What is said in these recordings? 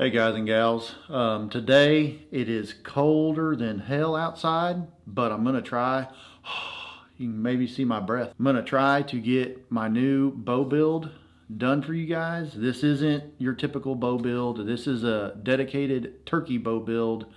Hey guys and gals, today it is colder than hell outside, but I'm gonna try, you can maybe see my breath. I'm gonna try to get my new bow build done for you guys. This isn't your typical bow build. This is a dedicated turkey bow build,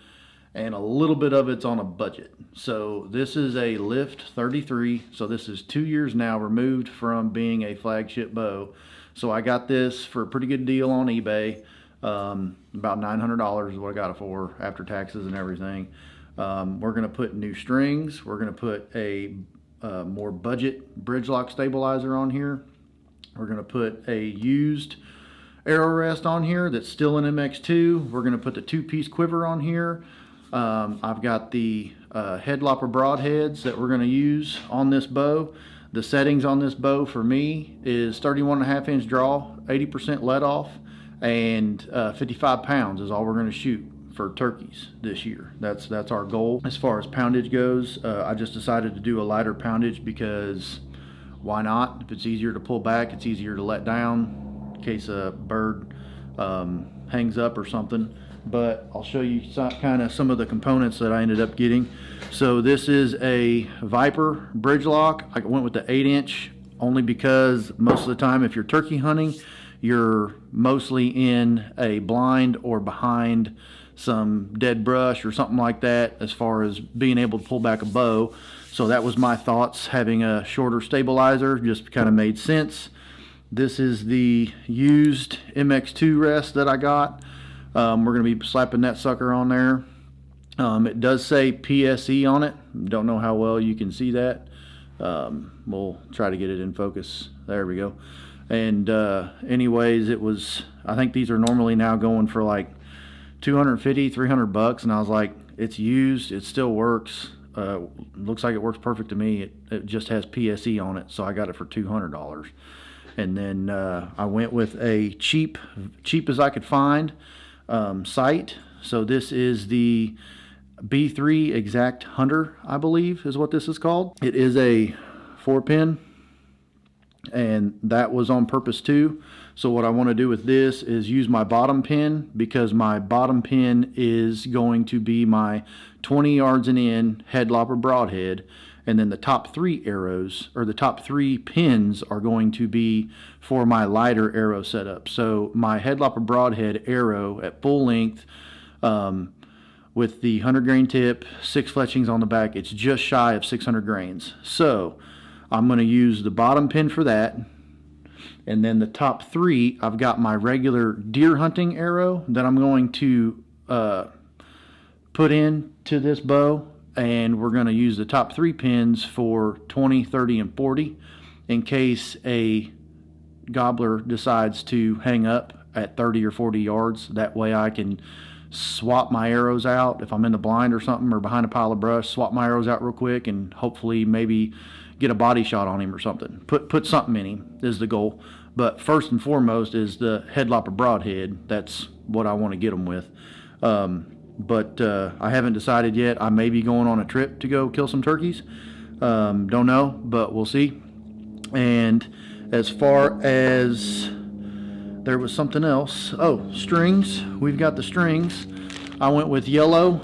and a little bit of it's on a budget. So this is a Lift 33. So this is 2 years now removed from being a flagship bow. So I got this for a pretty good deal on eBay. About $900 is what I got it for after taxes and everything. We're going to put new strings. We're going to put a more budget bridge lock stabilizer on here. We're going to put a used arrow rest on here that's still an MX2. We're going to put the two-piece quiver on here. I've got the head lopper broadheads that we're going to use on this bow. The settings on this bow for me is 31.5 inch draw, 80% let off, and 55 pounds is all we're going to shoot for turkeys this year. That's our goal. As far as poundage goes, I just decided to do a lighter poundage because why not? If it's easier to pull back, it's easier to let down in case a bird hangs up or something. But I'll show you some of the components that I ended up getting. So this is a Viper bridge lock. I went with the 8-inch only because most of the time if you're turkey hunting, you're mostly in a blind or behind some dead brush or something like that as far as being able to pull back a bow. So that was my thoughts. Having a shorter stabilizer just kind of made sense. This is the used MX2 rest that I got. We're going to be slapping that sucker on there. It does say PSE on it. Don't know how well you can see that. We'll try to get it in focus. There we go. And anyways, I think these are normally now going for like $250-300, and I was like, it's used, it still works. Looks like it works perfect to me. It just has PSE on it, so I got it for $200. And then I went with a cheap as I could find sight. So this is the B3 Exact Hunter, I believe is what this is called. It is a 4-pin, and that was on purpose too. So what I want to do with this is use my bottom pin, because my bottom pin is going to be my 20 yards and in head lopper broadhead, and then the top 3 arrows, or the top 3 pins, are going to be for my lighter arrow setup. So my head lopper broadhead arrow at full length, with the 100 grain tip, 6 fletchings on the back, it's just shy of 600 grains. So I'm going to use the bottom pin for that, and then the top 3, I've got my regular deer hunting arrow that I'm going to put into this bow, and we're going to use the top 3 pins for 20, 30, and 40 in case a gobbler decides to hang up at 30 or 40 yards. That way I can swap my arrows out if I'm in the blind or something, or behind a pile of brush, swap my arrows out real quick and hopefully maybe get a body shot on him or something. Put something in him is the goal. But first and foremost is the head lopper broadhead. That's what I want to get them with. But I haven't decided yet. I may be going on a trip to go kill some turkeys. Don't know, but we'll see. And as far as, there was something else. Oh, strings. We've got the strings. I went with yellow,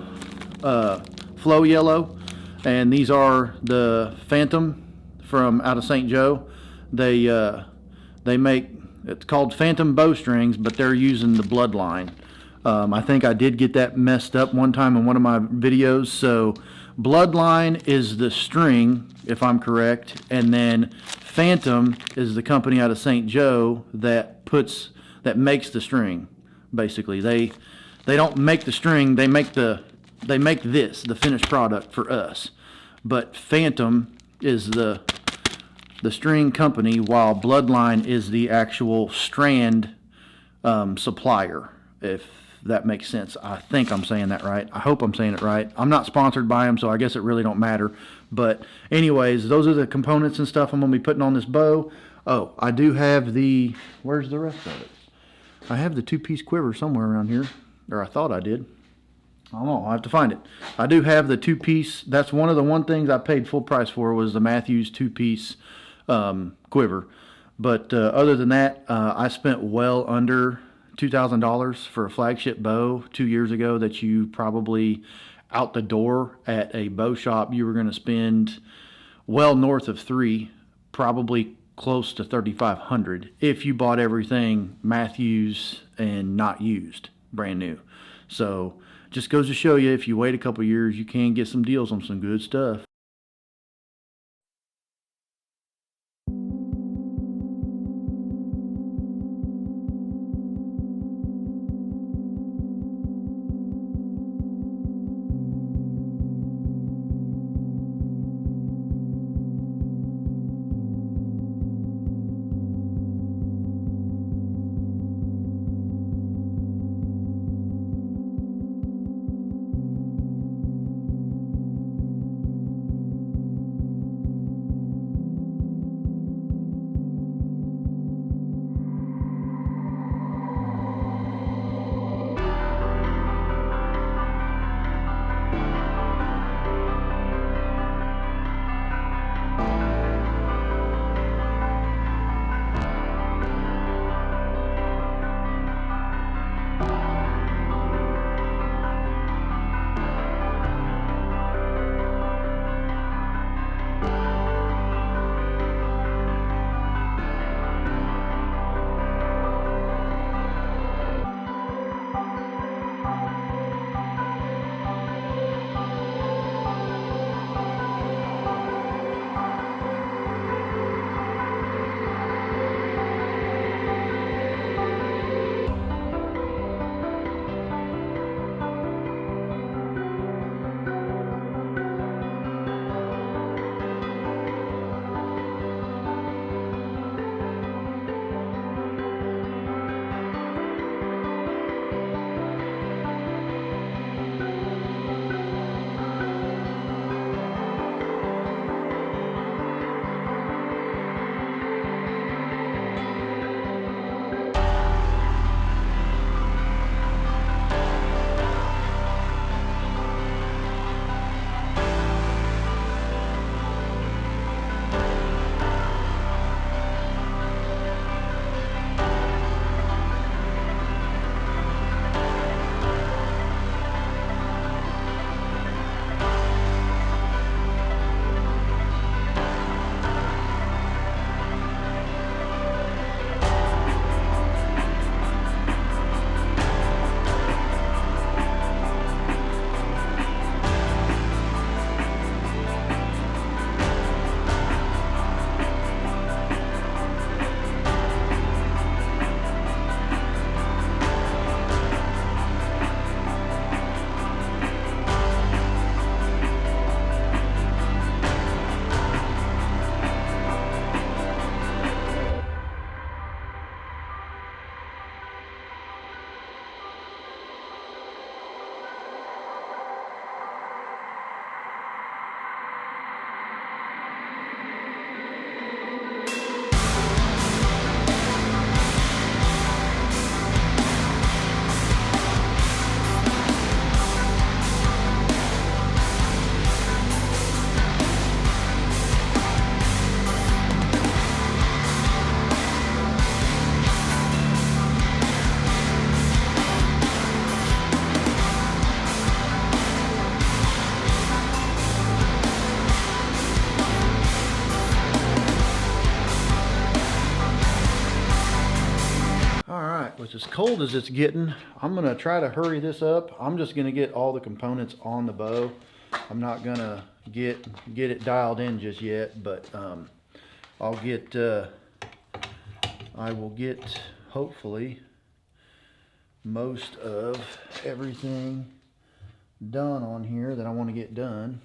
flow yellow, and these are the Phantom from out of St. Joe. They make, it's called Phantom bowstrings, but they're using the Bloodline. I think I did get that messed up one time in one of my videos. So Bloodline is the string, if I'm correct, and then Phantom is the company out of St. Joe that makes the string. Basically, they don't make the string, they make the finished product for us. But Phantom is the string company, while Bloodline is the actual strand supplier, if that makes sense. I think I'm saying that right. I hope I'm saying it right. I'm not sponsored by them, so I guess it really don't matter. But anyways, those are the components and stuff I'm going to be putting on this bow. Oh, I do have the, where's the rest of it? I have the 2-piece quiver somewhere around here, or I thought I did. I don't know, I'll have to find it. I do have the 2-piece. That's one of the things I paid full price for, was the Mathews 2-piece quiver. But other than that, I spent well under $2,000 for a flagship bow 2 years ago that you probably out the door at a bow shop you were going to spend well north of three, probably close to 3,500 if you bought everything Mathews and not used, brand new. So just goes to show you, if you wait a couple years, you can get some deals on some good stuff. With as cold as it's getting, I'm gonna try to hurry this up. I'm just gonna get all the components on the bow. I'm not gonna get it dialed in just yet, but I will get hopefully most of everything done on here that I want to get done.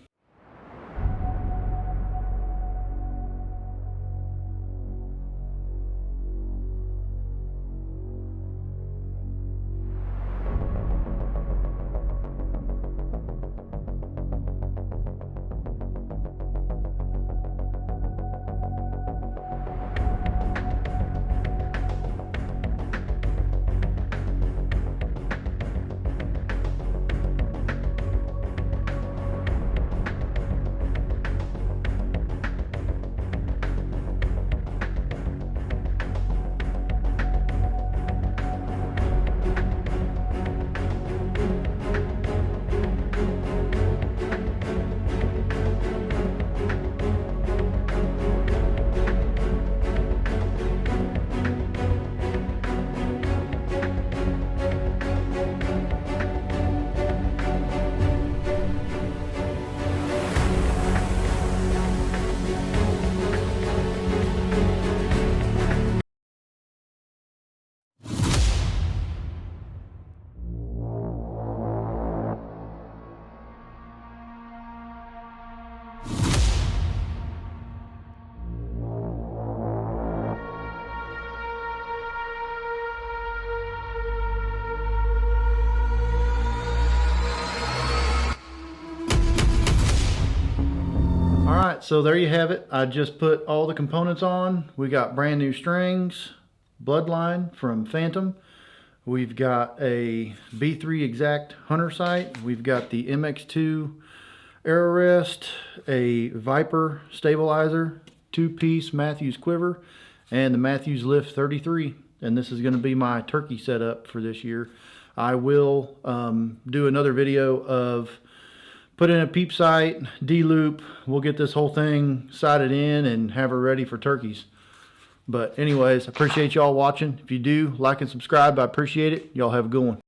so there you have it. I just put all the components on. We got brand new strings, Bloodline from Phantom. We've got a B3 Exact hunter sight. We've got the MX2 arrow rest, a Viper stabilizer, 2-piece Mathews quiver, and the Mathews LIFT 33. And this is going to be my turkey setup for this year. I will do another video of put in a peep sight, D-loop. We'll get this whole thing sighted in and have her ready for turkeys. But anyways, I appreciate y'all watching. If you do, like and subscribe. I appreciate it. Y'all have a good one.